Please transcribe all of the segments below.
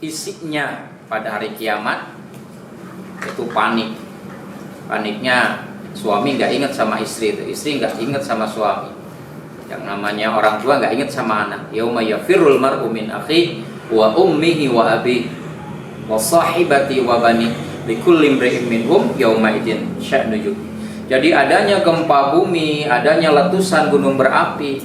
isinya pada hari kiamat itu panik. Paniknya suami nggak ingat sama istri itu, istri nggak ingat sama suami. Yang namanya orang tua nggak ingat sama anak. Yauma yafirrul mar'u min akhihi wa ummihi wa abihi wa sahibati wa bani likulli imri'in minhum yauma idzin sya'nu yughni. Jadi adanya gempa bumi, adanya letusan gunung berapi,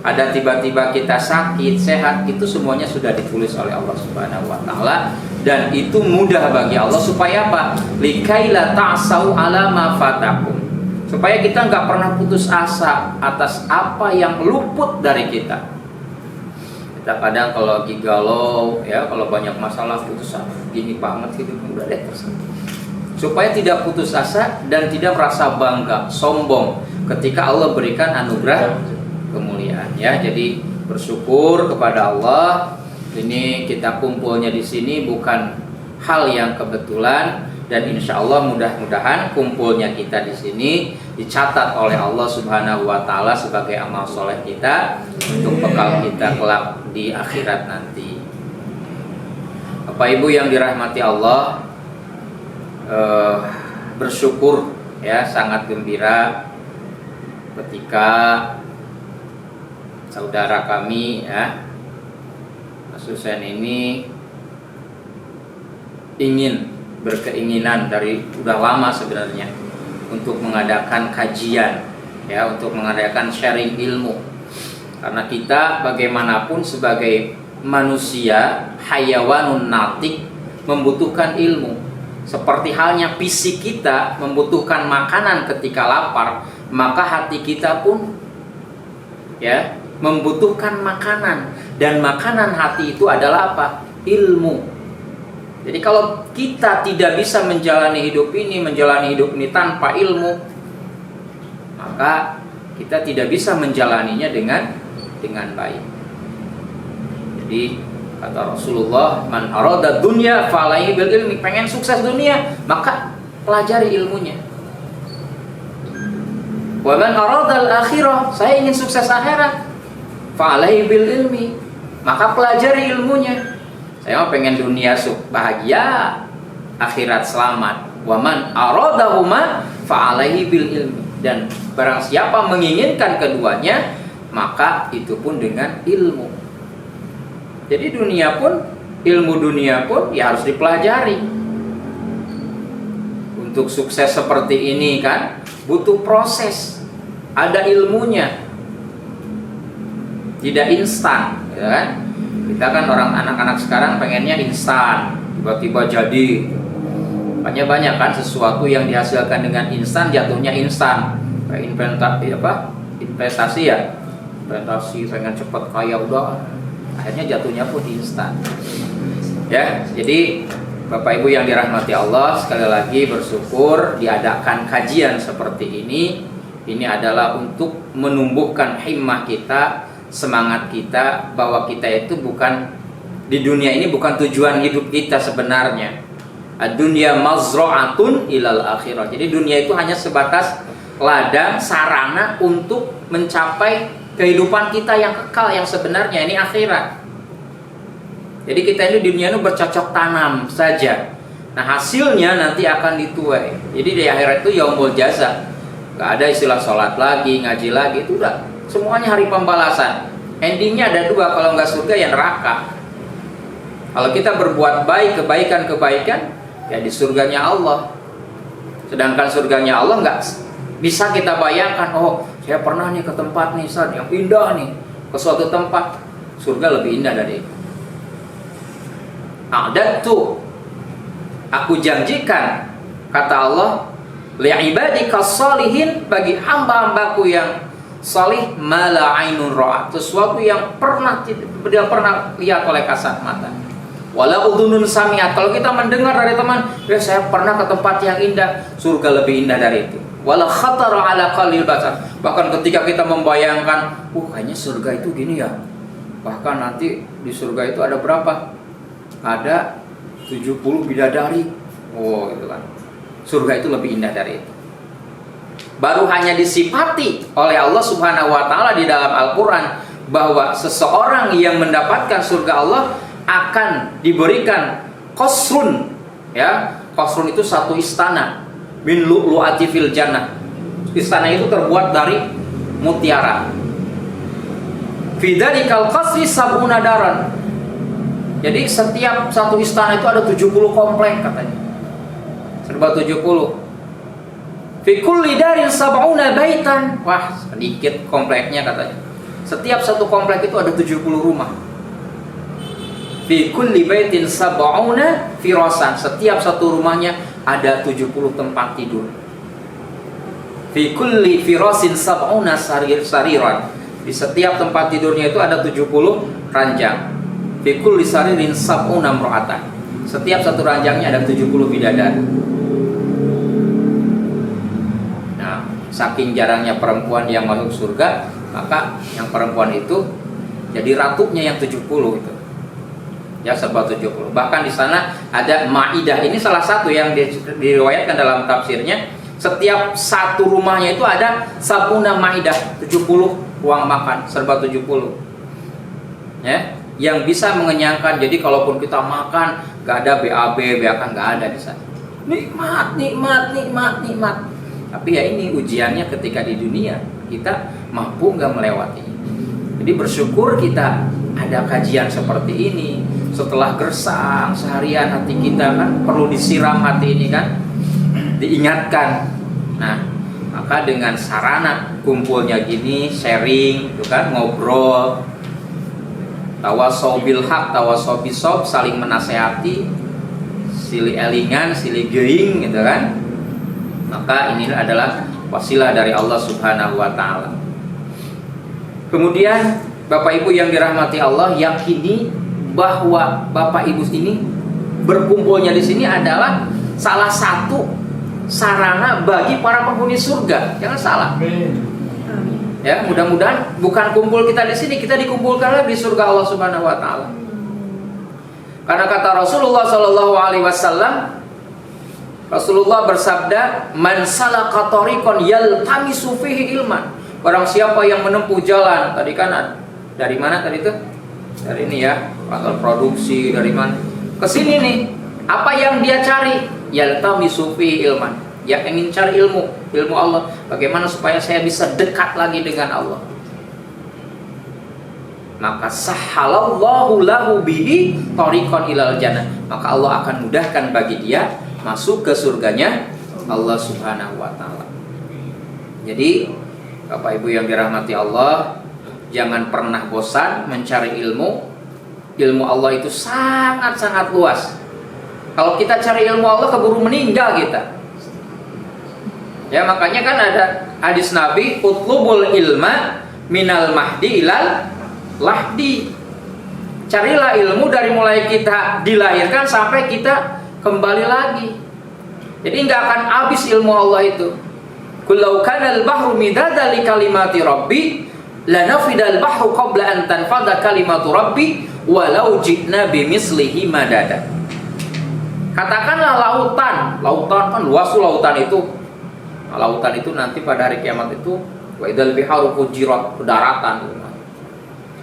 ada tiba-tiba kita sakit, sehat, itu semuanya sudah ditulis oleh Allah Subhanahu wa taala, dan itu mudah bagi Allah supaya apa? Likaila ta'sau ala ma fatakum. Supaya kita nggak pernah putus asa atas apa yang luput dari kita. Kita kadang kalau lagi galau, ya, kalau banyak masalah putus asa, gini banget gitu, udah deh terserah. Supaya tidak putus asa dan tidak merasa bangga, sombong ketika Allah berikan anugerah kemuliaan, ya. Jadi bersyukur kepada Allah. Ini kita kumpulnya di sini bukan hal yang kebetulan, dan insya Allah mudah-mudahan kumpulnya kita di sini dicatat oleh Allah Subhanahu wa taala sebagai amal soleh kita untuk bekal kita kelak di akhirat nanti. Bapak Ibu yang dirahmati Allah, bersyukur, ya, sangat gembira ketika saudara kami, ya, Mas Husain ini berkeinginan dari udah lama sebenarnya untuk mengadakan kajian, ya, untuk mengadakan sharing ilmu. Karena kita bagaimanapun sebagai manusia hayawanun natik membutuhkan ilmu. Seperti halnya fisik kita membutuhkan makanan ketika lapar, maka hati kita pun, ya, membutuhkan makanan, dan makanan hati itu adalah apa? Ilmu. Jadi kalau kita tidak bisa menjalani hidup ini tanpa ilmu, maka kita tidak bisa menjalaninya dengan baik. Jadi kata Rasulullah, man arada dunya falaihi bil ilmi, pengen sukses dunia maka pelajari ilmunya. Wa man arada al akhirah, saya ingin sukses akhirat, falaihi bil ilmi, maka pelajari ilmunya. Saya mau pengen dunia bahagia, akhirat selamat. Wa man aradahuma falaihi bil ilmi, dan barang siapa menginginkan keduanya maka itu pun dengan ilmu. Jadi ilmu dunia pun ya harus dipelajari. Untuk sukses seperti ini kan butuh proses, ada ilmunya, tidak instan, ya kan? Kita kan anak-anak sekarang pengennya instan, tiba-tiba jadi. Makanya banyak kan sesuatu yang dihasilkan dengan instan jatuhnya instan. Kayak investasi, ya, investasi pengen cepat kaya, udah akhirnya jatuhnya pun instan, ya. Jadi Bapak Ibu yang dirahmati Allah, sekali lagi bersyukur diadakan kajian seperti ini. Ini adalah untuk menumbuhkan himmah kita, semangat kita, bahwa kita itu bukan di dunia ini bukan tujuan hidup kita sebenarnya. Ad-dunya mazra'atun ilal akhirah. Jadi dunia itu hanya sebatas ladang, sarana untuk mencapai kehidupan kita yang kekal, yang sebenarnya ini akhirat. Jadi kita ini di dunia ini bercocok tanam saja. Nah hasilnya nanti akan dituai. Jadi di akhirat itu yaumul jaza. Gak ada istilah sholat lagi, ngaji lagi, itu udah semuanya hari pembalasan. Endingnya ada dua, kalau nggak surga ya neraka. Kalau kita berbuat baik, kebaikan, ya di surganya Allah. Sedangkan surganya Allah nggak bisa kita bayangkan. Oh, saya pernah nih ke tempat nih, Ustaz, yang indah nih, ke suatu tempat, surga lebih indah dari itu. A'dadtu, aku janjikan, kata Allah, li'ibadikas sholihin, bagi hamba-hambaku yang salih, mala ainun ra'at, sesuatu yang pernah lihat oleh kasat mata, wala udhunun sami'at. Kalau kita mendengar dari teman, ya saya pernah ke tempat yang indah, surga lebih indah dari itu. Wala khatara ala qalbil basar, bahkan ketika kita membayangkan, kayaknya surga itu gini ya, bahkan nanti di surga itu ada berapa? Ada 70 bidadari. Oh, itu kan. Surga itu lebih indah dari itu. Baru hanya disifati oleh Allah Subhanahu wa taala di dalam Al-Qur'an bahwa seseorang yang mendapatkan surga Allah akan diberikan qasrun, ya. Qasrun itu satu istana, min lu'lu'ati fil jannah. Istana itu terbuat dari mutiara. Fi dzalikal qasri sab'una daran. Jadi setiap satu istana itu ada 70 komplek katanya. Serba 70. Fi kulli darin sab'una baitan. Wah, sedikit kompleknya katanya. Setiap satu komplek itu ada 70 rumah. Fi kulli baitin sab'una firasan. Setiap satu rumahnya ada 70 tempat tidur. Fi kulli firasin sab'una sariran. Di setiap tempat tidurnya itu ada 70 ranjang. Fi kulli saririn sab'una imra'atan. Setiap satu ranjangnya ada 70 bidadari. Nah, saking jarangnya perempuan yang masuk surga, maka yang perempuan itu jadi ratunya yang 70 itu. Ya, serba 70. Bahkan di sana ada Maidah. Ini salah satu yang diriwayatkan dalam tafsirnya. Setiap satu rumahnya itu ada sabuna Maidah, 70 ruang makan, serba 70. Ya, yang bisa mengenyangkan. Jadi kalaupun kita makan, gak ada BAB, BAK, gak ada di sana. Nikmat, nikmat, nikmat, nikmat. Tapi ya ini ujiannya ketika di dunia kita mampu gak melewati. Jadi bersyukur kita ada kajian seperti ini. Setelah gersang seharian hati kita kan perlu disiram hati ini kan, diingatkan. Nah, maka dengan sarana kumpulnya gini, sharing, itu kan, ngobrol, tawasau bil haq, tawasau bisob, saling menasehati, silih elingan, silih geing, gitu kan. Maka ini adalah wasilah dari Allah Subhanahu wa taala. Kemudian Bapak Ibu yang dirahmati Allah, yakini bahwa Bapak Ibu ini berkumpulnya di sini adalah salah satu sarana bagi para penghuni surga. Jangan salah. Ya, mudah-mudahan bukan kumpul kita di sini, kita dikumpulkan di surga Allah Subhanahu wa taala. Karena kata Rasulullah sallallahu alaihi wasallam, Rasulullah bersabda, "Man salaka tariqan yaltamisu fihi ilman." Barang siapa yang menempuh jalan, tadi kan dari mana tadi itu? Dari ini ya, kantor produksi, dari mana? Ke sini nih. Apa yang dia cari? Yaltamisu fihi ilman. Dia ingin cari ilmu Allah. Bagaimana supaya saya bisa dekat lagi dengan Allah? Maka sahhalallahu lahu bihi tariqan ilal jannah. Maka Allah akan mudahkan bagi dia masuk ke surganya Allah Subhanahu wa taala. Jadi, Bapak Ibu yang dirahmati Allah, jangan pernah bosan mencari ilmu. Ilmu Allah itu sangat-sangat luas. Kalau kita cari ilmu Allah, keburu meninggal kita. Ya, makanya kan ada hadis Nabi, utlubul ilma minal mahdi ilal lahdi. Carilah ilmu dari mulai kita dilahirkan sampai kita kembali lagi. Jadi nggak akan habis ilmu Allah itu. Kullau kanal bahru midada li kalimati rabbi lanafidal bahru qabla an tanfada kalimatu rabbi walau ji'na bimislihi madada. Katakanlah lautan kan luas lautan itu. Lautan itu nanti pada hari kiamat itu wa idal biharu fujirat, daratan.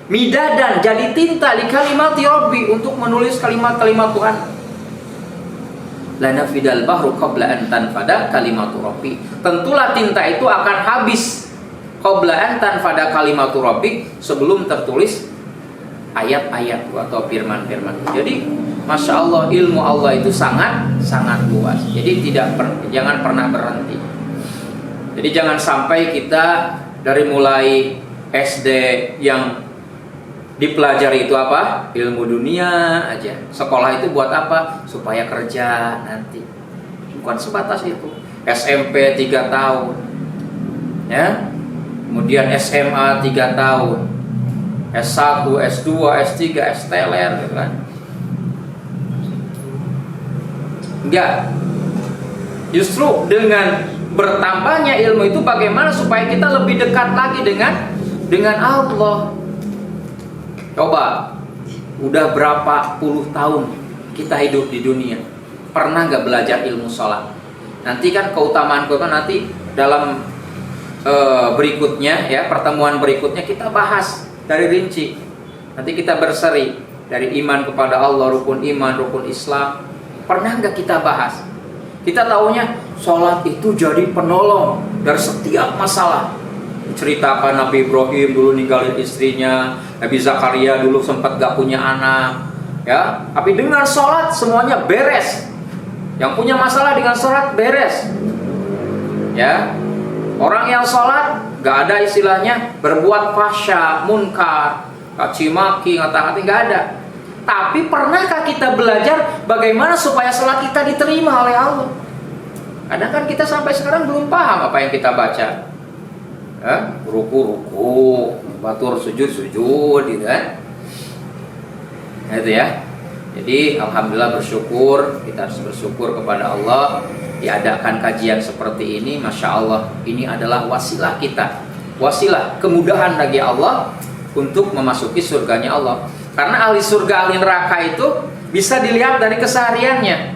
Midadan, jadi tinta li kalimati rabbi, untuk menulis kalimat-kalimat Tuhan. Lanafidal bahru qabla an tanfada kalimatu rabbi. Tentulah tinta itu akan habis qabla an tanfada kalimatu rabbi, sebelum tertulis ayat-ayat atau firman-firman. Jadi Masya Allah, ilmu Allah itu sangat luas. Jadi jangan pernah berhenti. Jadi jangan sampai kita dari mulai SD yang dipelajari itu apa? Ilmu dunia aja. Sekolah itu buat apa? Supaya kerja nanti. Bukan sebatas itu. SMP 3 tahun. Ya. Kemudian SMA 3 tahun. S1, S2, S3, S-teler gitu kan. Enggak. Justru dengan bertambahnya ilmu itu bagaimana supaya kita lebih dekat lagi dengan Allah. Coba, udah berapa puluh tahun kita hidup di dunia, pernah nggak belajar ilmu sholat? Nanti kan keutamaan nanti dalam berikutnya ya, pertemuan berikutnya kita bahas dari rinci. Nanti kita berseri dari iman kepada Allah, rukun iman, rukun Islam. Pernah nggak kita bahas? Kita taunya sholat itu jadi penolong dari setiap masalah. Ceritakan Nabi Ibrahim dulu ninggalin istrinya, Nabi Zakaria dulu sempat gak punya anak, ya. Tapi dengan sholat semuanya beres. Yang punya masalah dengan sholat beres, ya. Orang yang sholat gak ada istilahnya berbuat fahsya, munkar, caci maki, ngata-ngati, gak ada. Tapi pernahkah kita belajar bagaimana supaya sholat kita diterima oleh Allah? Kadang kan kita sampai sekarang belum paham apa yang kita baca. Ruku, batur, sujud, gitu kan. Nah, itu ya. Jadi alhamdulillah bersyukur, kita harus bersyukur kepada Allah diadakan kajian seperti ini. Masya Allah, ini adalah wasilah kita, wasilah kemudahan bagi Allah untuk memasuki surganya Allah. Karena ahli surga, ahli neraka itu bisa dilihat dari kesehariannya.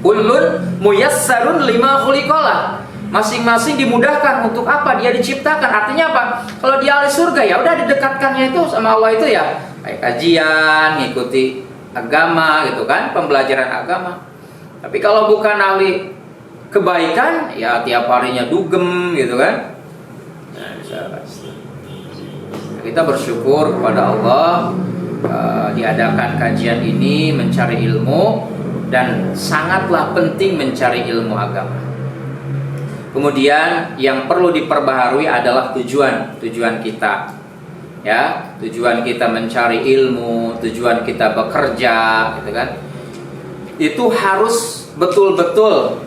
Kullun muyassarun lima khuliqalah. Masing-masing dimudahkan untuk apa dia diciptakan. Artinya apa? Kalau dia ahli surga, ya udah didekatkannya itu sama Allah itu ya kayak kajian, ngikuti agama gitu kan, pembelajaran agama. Tapi kalau bukan ahli kebaikan, ya tiap harinya dugem gitu kan. Nah, kita bersyukur kepada Allah diadakan kajian ini, mencari ilmu, dan sangatlah penting mencari ilmu agama. Kemudian yang perlu diperbaharui adalah tujuan kita, ya, tujuan kita mencari ilmu, tujuan kita bekerja, gitu kan. Itu harus betul-betul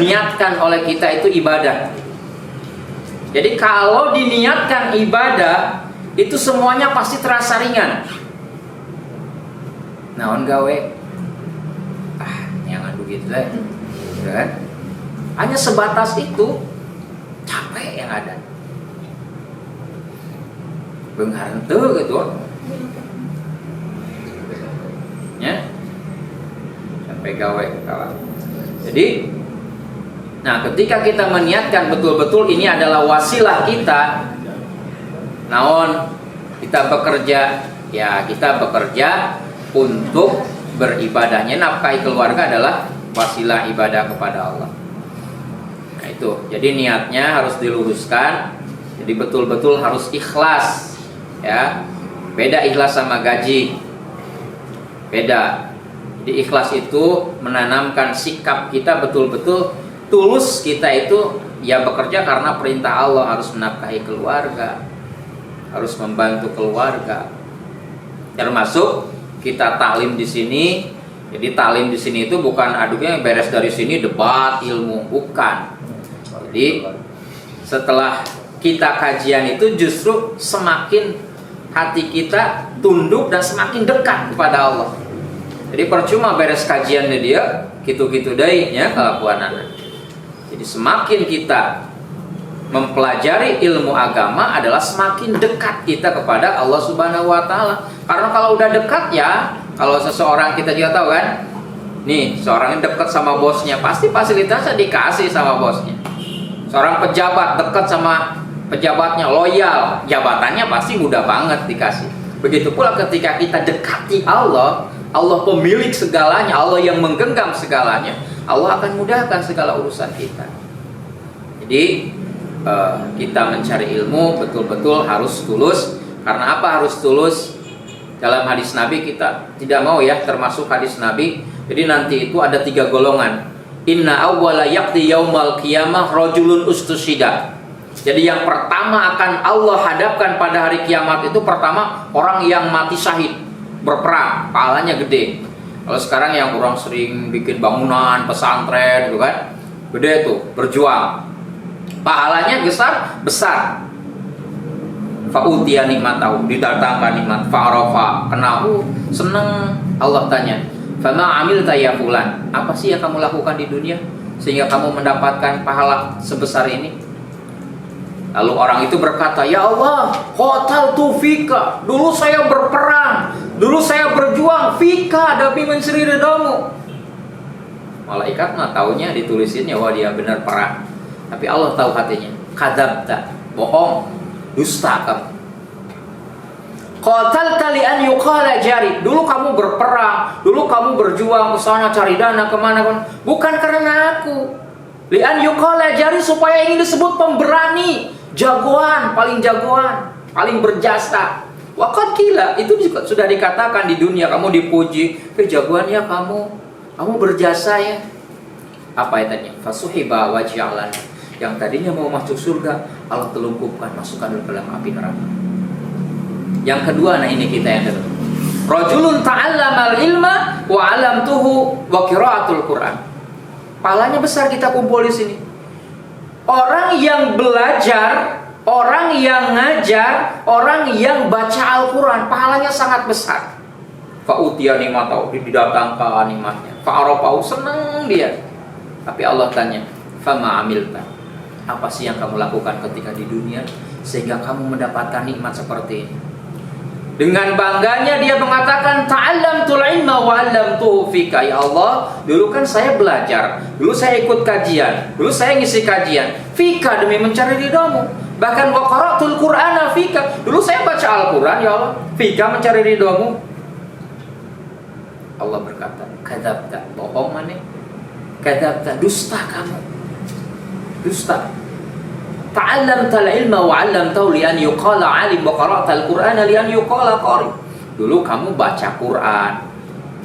niatkan oleh kita itu ibadah. Jadi kalau diniatkan ibadah, itu semuanya pasti terasa ringan. Naon gawe? Yang adu gitu lah, gitu kan? Hanya sebatas itu, capek yang ada. Beunghar henteu gitu. Ya. Sampai gawe kawan. Jadi, nah ketika kita meniatkan betul-betul ini adalah wasilah kita, naon kita bekerja, ya kita bekerja untuk beribadahnya, nafkahi keluarga adalah wasilah ibadah kepada Allah. Nah itu, jadi niatnya harus diluruskan. Jadi betul-betul harus ikhlas, ya. Beda ikhlas sama gaji, beda. Jadi ikhlas itu menanamkan sikap kita betul-betul tulus, kita itu ya bekerja karena perintah Allah, harus menafkahi keluarga, harus membantu keluarga. Termasuk kita taklim di sini. Jadi taklim di sini itu bukan aduknya beres dari sini debat ilmu, bukan. Jadi setelah kita kajian itu justru semakin hati kita tunduk dan semakin dekat kepada Allah. Jadi percuma beres kajiannya dia gitu-gitu deh ya kelakuan anak. Jadi semakin kita mempelajari ilmu agama adalah semakin dekat kita kepada Allah Subhanahu wa taala. Karena kalau udah dekat ya, kalau seseorang kita juga tahu kan, nih seorang yang dekat sama bosnya pasti fasilitasnya dikasih sama bosnya. Seorang pejabat dekat sama pejabatnya, loyal, jabatannya pasti mudah banget dikasih. Begitu pula ketika kita dekati Allah, Allah pemilik segalanya, Allah yang menggenggam segalanya, Allah akan mudahkan segala urusan kita. Jadi kita mencari ilmu betul-betul harus tulus. Karena apa harus tulus? Dalam hadis Nabi kita tidak mau ya termasuk hadis Nabi. Jadi nanti itu ada 3 golongan. Inna awwala yaqti yaumal qiyamah rajulun ustushida. Jadi yang pertama akan Allah hadapkan pada hari kiamat itu pertama orang yang mati syahid, berperang, pahalanya gede. Kalau sekarang yang orang sering bikin bangunan, pesantren gitu kan, gede tuh, berjuang. Pahalanya besar. Fa'utiya nikmatahu, didatangkan nikmat, fa'arafa, kenal, seneng. Allah tanya, fama amilta ya fulan, apa sih yang kamu lakukan di dunia sehingga kamu mendapatkan pahala sebesar ini? Lalu orang itu berkata, ya Allah, qataltu fika, dulu saya berperang, dulu saya berjuang, fika demi mencari ridhamu. Malaikat mah taunya ditulisinnya wah dia benar perang. Tapi Allah tahu hatinya, kadzabta, bohong, dusta kamu. Qatalta Karena li'an yuqala jari. Dulu kamu berperang, dulu kamu berjuang ke sana cari dana kemana pun. Bukan karena aku. Li'an yuqala jari, supaya ingin disebut pemberani, jagoan, paling berjasa. Waqad qila, itu juga sudah dikatakan di dunia, kamu dipuji, kejagoannya kamu berjasa ya. Apa itu tadi? Fasuhiba waj'alan. Yang tadinya mau masuk surga, Allah telungkupkan, masukkan ke dalam api neraka. Yang kedua, nah ini kita yang kedua. Rajulun ta'allamal ilma wa 'allamtuhu wa qira'atul Qur'an. Pahalanya besar kita kumpul di sini. Orang yang belajar, orang yang ngajar, orang yang baca Al-Quran, pahalanya sangat besar. Fa'utiya nikmatau, didatangkan nikmatnya. Fa'arafau, senang dia. Tapi Allah tanya, fama amilta, apa sih yang kamu lakukan ketika di dunia sehingga kamu mendapatkan nikmat seperti ini? Dengan bangganya dia mengatakan, ta'allamtul ilma wa 'allamtuhu fika. Ya Allah, dulu kan saya belajar, dulu saya ikut kajian, dulu saya ngisi kajian fika, demi mencari ridhamu. Bahkan wa qara'tul Qur'ana fika, dulu saya baca Al-Quran ya Allah, fika, mencari ridhamu. Allah berkata, kadzabta, bohong mana? Kadzabta, dusta kamu, dusta. Ta'allamtal ilma wa 'allamtahu li an yuqala 'alim wa qara'tal Qur'ana li an yuqala qari. Dulu kamu baca Quran,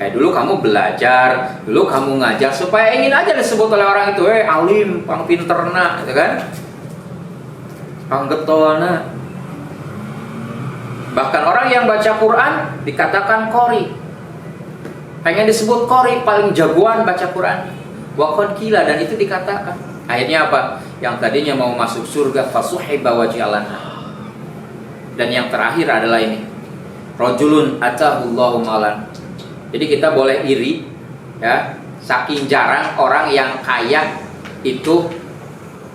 dulu kamu belajar, dulu kamu ngajar, supaya ingin aja disebut oleh orang itu, alim, pang pinterna, gitu kan? Pang getolna. Bahkan orang yang baca Quran dikatakan qari. Pengen disebut qari, paling jagoan baca Quran. Wa qad qila, dan itu dikatakan. Akhirnya apa? Yang tadinya mau masuk surga, fasuhiba waj'alan. Dan yang terakhir adalah ini. Rajulun atahullahu malan. Jadi kita boleh iri ya, saking jarang orang yang kaya itu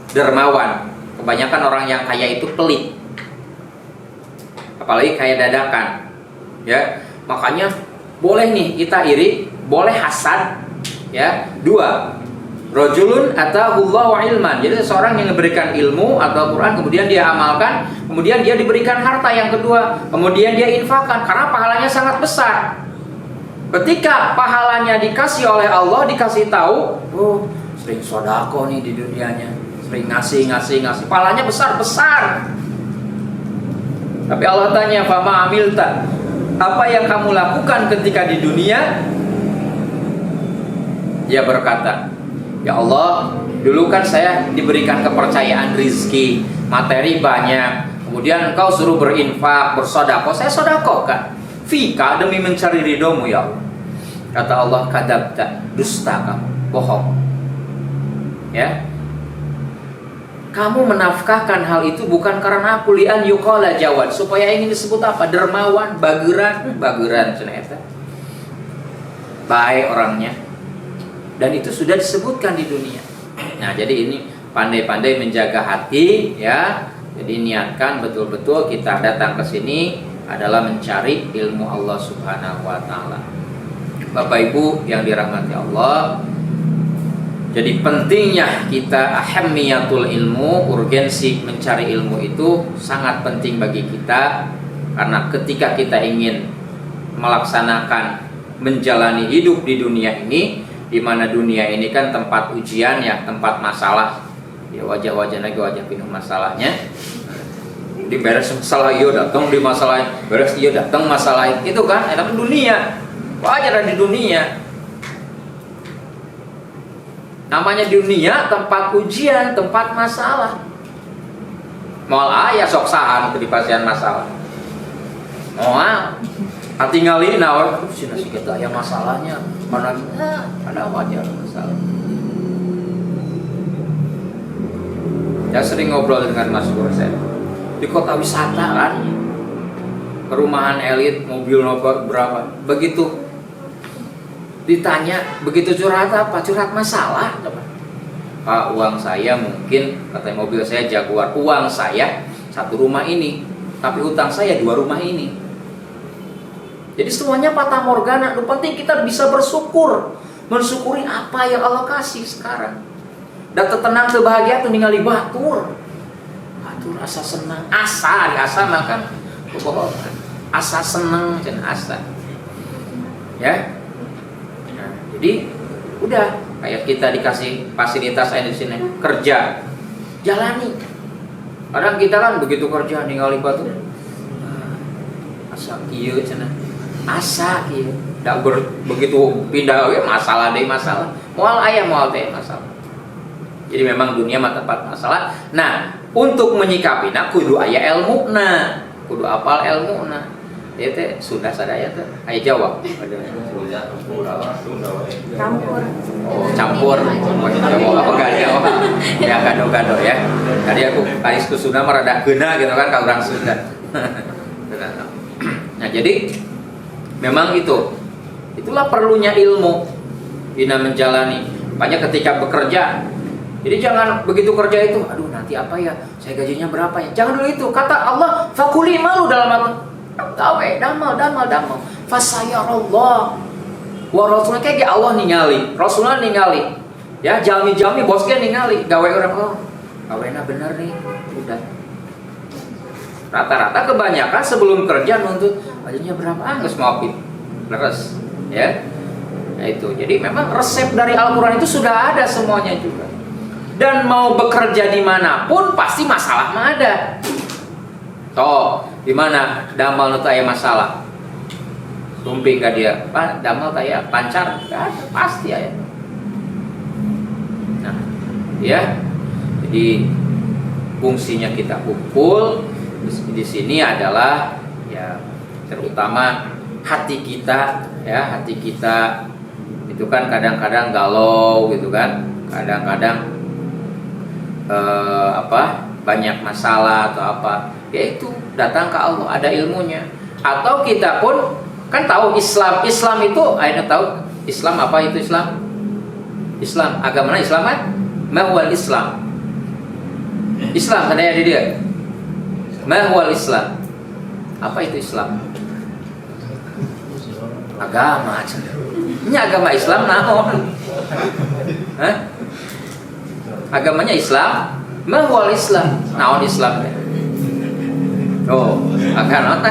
dermawan. Kebanyakan orang yang kaya itu pelit. Apalagi kaya dadakan. Ya, makanya boleh nih kita iri, boleh hasad. Ya, dua, rajulun atahullahu ilman. Jadi seseorang yang diberikan ilmu atau Quran, kemudian dia amalkan, kemudian dia diberikan harta yang kedua, kemudian dia infakkan, karena pahalanya sangat besar. Ketika pahalanya dikasih oleh Allah, dikasih tahu, oh sering sodako nih di dunianya, sering ngasih, pahalanya besar. Tapi Allah tanya, fama amilta, apa yang kamu lakukan ketika di dunia? Dia berkata, ya Allah, dulu kan saya diberikan kepercayaan rizki, materi banyak, kemudian engkau suruh berinfak, bersodako, saya sodako kan, fika, demi mencari ridhomu ya Allah. Kata Allah, kadzabta, dusta kamu, bohong. Ya, kamu menafkahkan hal itu bukan karena aku, lian yuqala jawad, supaya ingin disebut apa? Dermawan, bageran ceneta. Baik orangnya. Dan itu sudah disebutkan di dunia. Nah, jadi ini pandai-pandai menjaga hati ya. Jadi niatkan betul-betul kita datang ke sini adalah mencari ilmu Allah Subhanahu wa taala. Bapak Ibu yang dirahmati Allah, jadi pentingnya kita ahammiyatul ilmu, urgensi mencari ilmu itu sangat penting bagi kita, karena ketika kita ingin melaksanakan menjalani hidup di dunia ini, di mana dunia ini kan tempat ujian ya, tempat masalah. Ya wajah-wajah lagi wajah penuh masalahnya. Di beres masalah iyo datang di masalah, beres iyo datang masalah itu kan, tapi dunia. Wajar di dunia. Namanya dunia tempat ujian, tempat masalah. Moal aya sok sahan ke dipasian masalah. Moal tinggalin nawar sih nasi kita ya masalahnya. Mana ada wajar masalah. Ya sering ngobrol dengan Mas Pur saya di kota wisata kan, perumahan elit, mobil nomor berapa, begitu ditanya, begitu curhat apa? Curhat masalah. Pak, uang saya mungkin, katanya mobil saya Jaguar, uang saya satu rumah ini, tapi utang saya 2 rumah ini. Jadi semuanya patah morgana. Yang penting kita bisa bersyukur, mensyukuri apa yang Allah kasih sekarang. Dan tenang, bahagia tuh ningali batur. Batur asa senang, asa makan kebohongan. asa seneng, asa. Ya. Nah, jadi udah kayak kita dikasih fasilitas di sini, kerja, jalani. Kadang kita kan begitu kerja ningali batu, asa kieu cenah. Asa kieu. Da begitu pindah we masalah deh masalah. Moal aya moal teh masalah. Jadi memang dunia mah tempat masalah. Nah, untuk menyikapinya kudu aya ilmuna, kudu apal ilmuna. Ieu teh Sunda sadaya teh aya Jawa. Campur. Oh, campur. Jawa apa enggak Jawa? Ya gado-gado ya. Tadi aku karis ku Sunda mah rada geuna gitu kan ka urang Sunda. Nah, jadi memang itulah perlunya ilmu bina menjalani. Makanya ketika bekerja, jadi jangan begitu kerja itu, aduh nanti apa ya, saya gajinya berapa ya. Jangan dulu itu, kata Allah, fakuli malu dalam apa? Gawe, damal. Fasayarallah. Wa rasulnya kayak Allah ningali, Rasulullah ningali. Ya, jalmi bosnya ningali, gawe orang, oh, gawena bener nih, udah. Rata-rata kebanyakan sebelum kerja nuntut gajinya berapa? Geus ngopi. Leres, ya. Nah itu. Jadi memang resep dari Al-Qur'an itu sudah ada semuanya juga. Dan mau bekerja dimanapun pasti masalah mah ada. Toh, di mana damal nu aya masalah? Tumping ka dia, Pak, damal aya pancar, kan pasti aya. Nah, ya. Jadi fungsinya kita kumpul di sini adalah ya terutama hati kita, ya hati kita itu kan kadang-kadang galau gitu kan, kadang-kadang banyak masalah atau apa, yaitu datang ke Allah, ada ilmunya. Atau kita pun kan tahu Islam itu, akhirnya tahu Islam apa itu Islam agama Islam kan, mahwal Islam ada di dia, mahwal Islam, apa itu Islam? Agama aja. Ini agama Islam naon? Hah? Agamanya Islam, mahwal Islam. Naon Islam teh? Oh, agama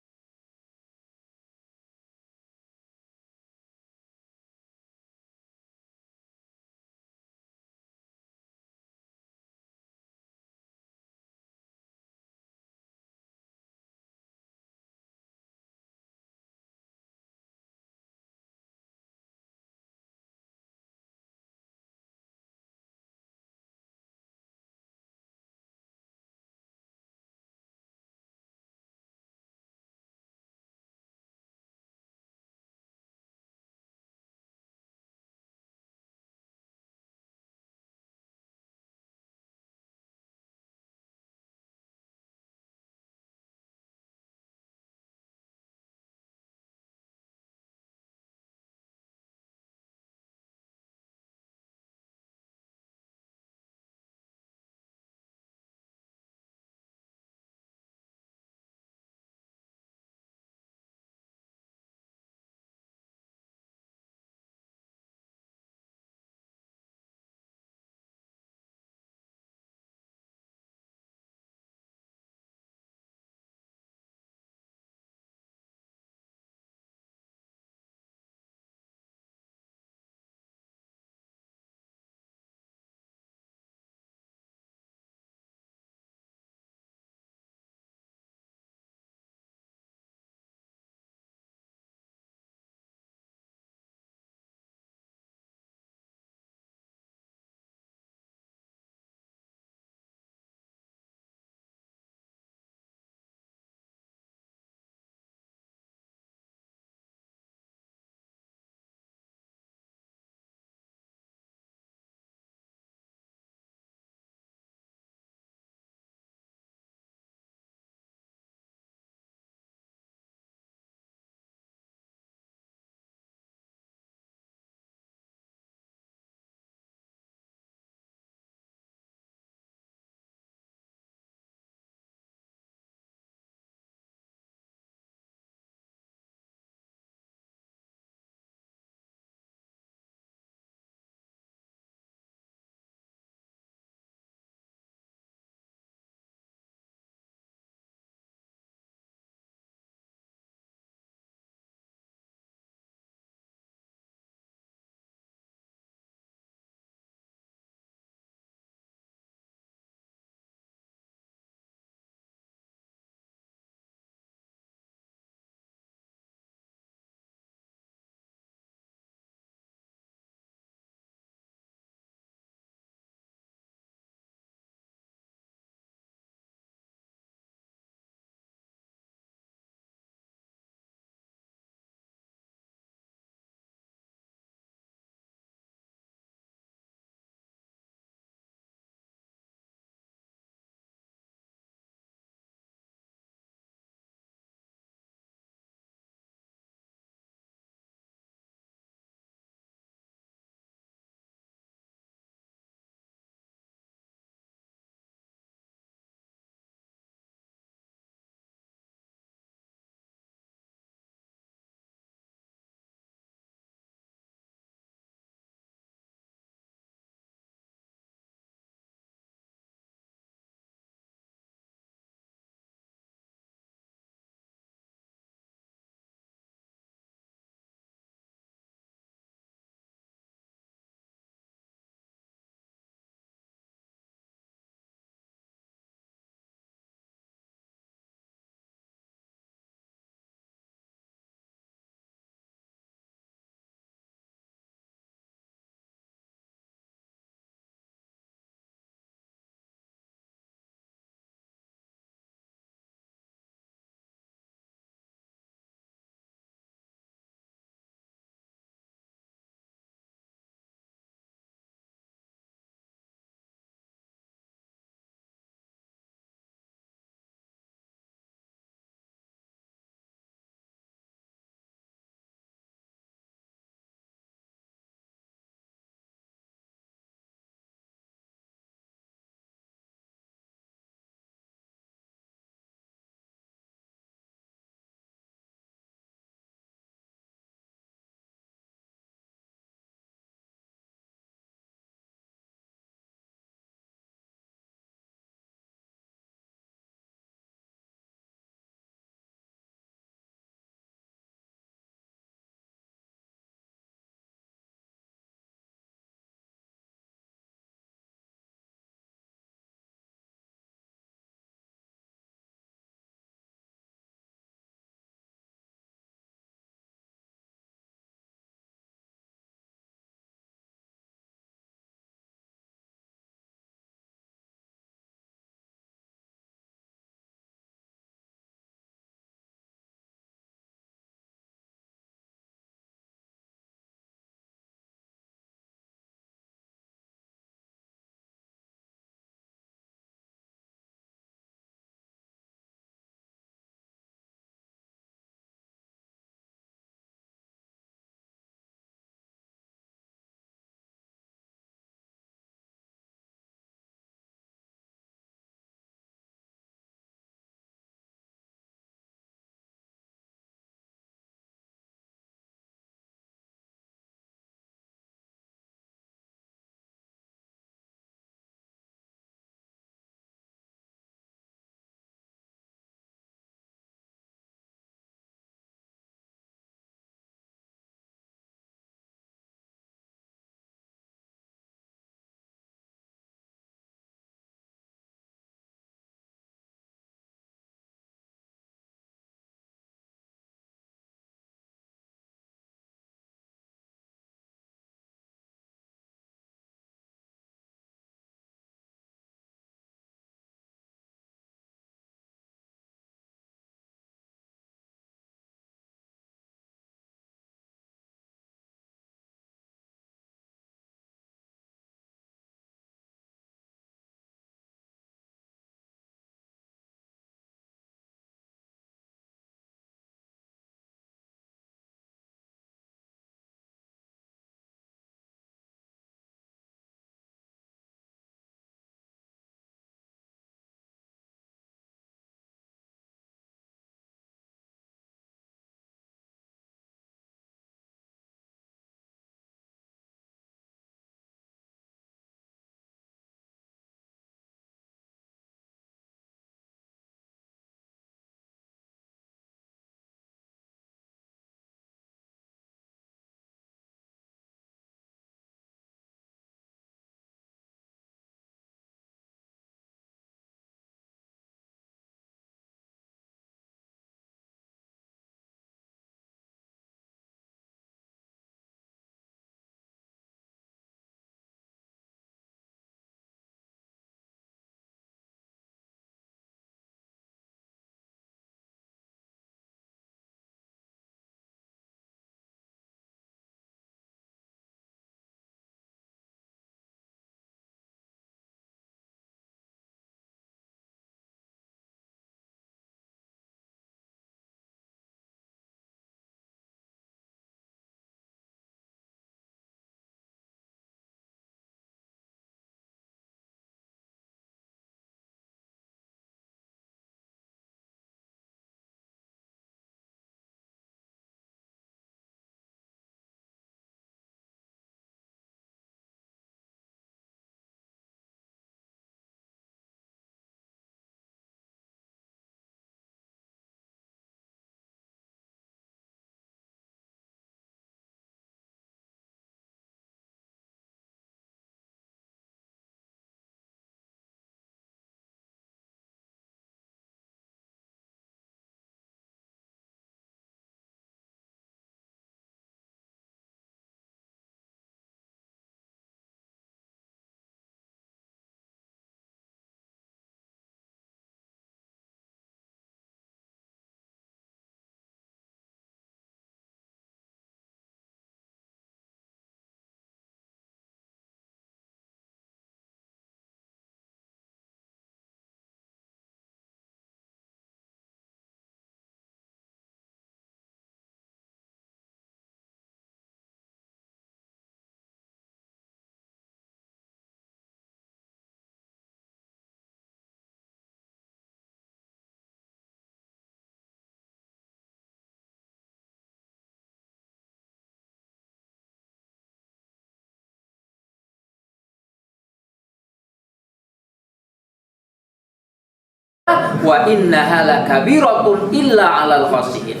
wa innaha lakabiratun illa 'alal khashiyin.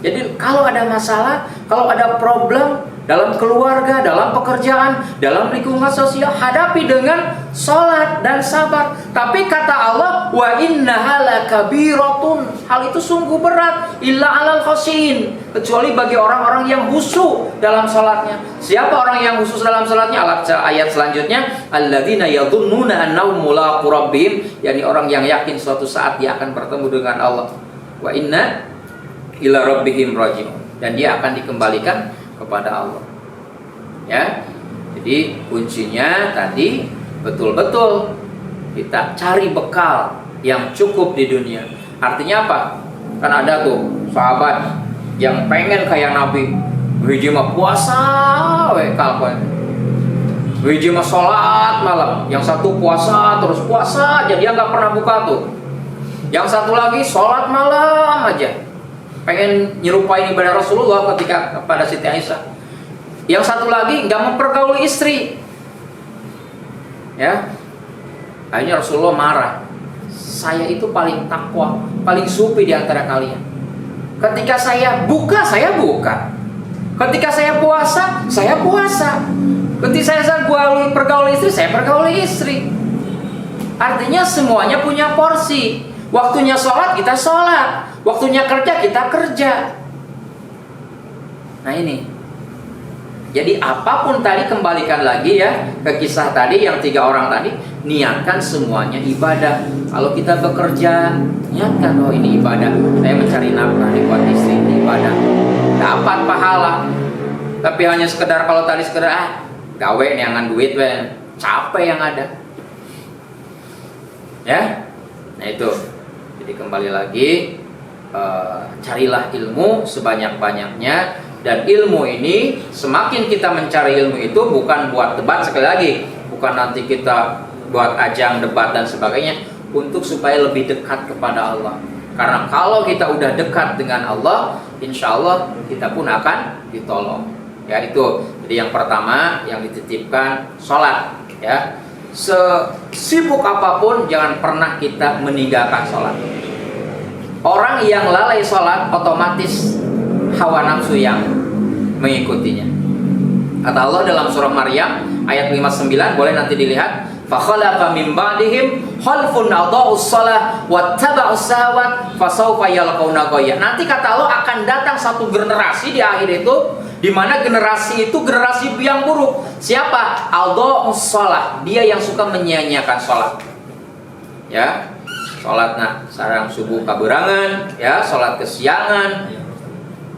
Jadi kalau ada masalah, kalau ada problem dalam keluarga, dalam pekerjaan, dalam lingkungan sosial, hadapi dengan sholat dan sabar. Tapi kata Allah, wa innaha lakabiratun, hal itu sungguh berat, illa 'alal khashiyin, kecuali bagi orang-orang yang khusyuk dalam sholatnya. Siapa orang yang khusyuk dalam sholatnya? Ayat selanjutnya, alladzina yadhunnuna annahum mulaqu rabbihim, yakni orang yang yakin suatu saat dia akan bertemu dengan Allah. Wa inna ila rabbihim raji'un, dan dia akan dikembalikan kepada Allah. Ya. Jadi kuncinya tadi betul-betul kita cari bekal yang cukup di dunia. Artinya apa? Kan ada tuh sahabat yang pengen kayak Nabi, hiji mah puasa we kalpoe. Hiji mah salat malam, yang satu puasa terus puasa aja, dia nggak pernah buka tuh. Yang satu lagi salat malam aja, pengen nyerupain ibadah Rasulullah ketika kepada Siti Aisyah. Yang satu lagi nggak mempergauli istri, ya. Akhirnya Rasulullah marah. Saya itu paling takwa, paling sufi di antara kalian. Ketika saya buka, saya buka. Ketika saya puasa, saya puasa. Ketika saya pergauli istri, saya pergauli istri. Artinya semuanya punya porsi. Waktunya sholat, kita sholat. Waktunya kerja, kita kerja. Nah ini. Jadi apapun tadi, kembalikan lagi ya ke kisah tadi yang 3 orang tadi. Niatkan semuanya ibadah. Kalau kita bekerja, niatkan, oh ini ibadah. Saya mencari nafkah nih buat istri, ini ibadah. Dapat pahala. Tapi hanya sekedar, kalau tadi sekedar gawe neangan duit, capek yang ada. Ya. Nah itu. Jadi kembali lagi, carilah ilmu sebanyak-banyaknya. Dan ilmu ini, semakin kita mencari ilmu itu bukan buat debat, sekali lagi, bukan nanti kita buat ajang debat dan sebagainya, untuk supaya lebih dekat kepada Allah. Karena kalau kita udah dekat dengan Allah, insya Allah kita pun akan ditolong. Ya itu. Jadi yang pertama yang dititipkan sholat. Ya, sesibuk apapun jangan pernah kita meninggalkan sholat. Orang yang lalai sholat otomatis hawa nafsu yang mengikutinya. Kata Allah dalam surah Maryam ayat 59, boleh nanti dilihat, fakhalafa min ba'dihim khalfun adaa'us shalah wattaba'us syahawat fasawfa yalqauna ghayya. Nanti kata Allah akan datang satu generasi di akhir itu, di mana generasi itu generasi yang buruk. Siapa? Adaa'us shalah, dia yang suka menyia-nyiakan sholat. Ya, sholat sarang subuh kaberangan, ya, sholat kesiangan,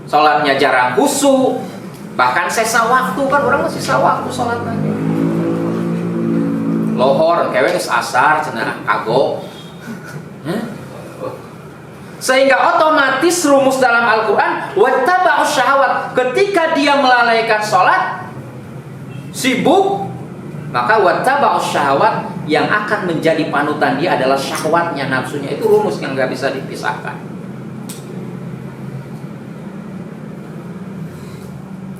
sholatnya jarang khusyuk, bahkan sisa waktu, kan orang sisa waktu sholat lagi. Lohor, keweng asar, cenah kagok. Sehingga otomatis rumus dalam Al-Quran, wattaba'us syahawat, ketika dia melalaikan sholat, sibuk, maka wattaba'us syahawat, yang akan menjadi panutan dia adalah syahwatnya, nafsunya. Itu rumus yang gak bisa dipisahkan.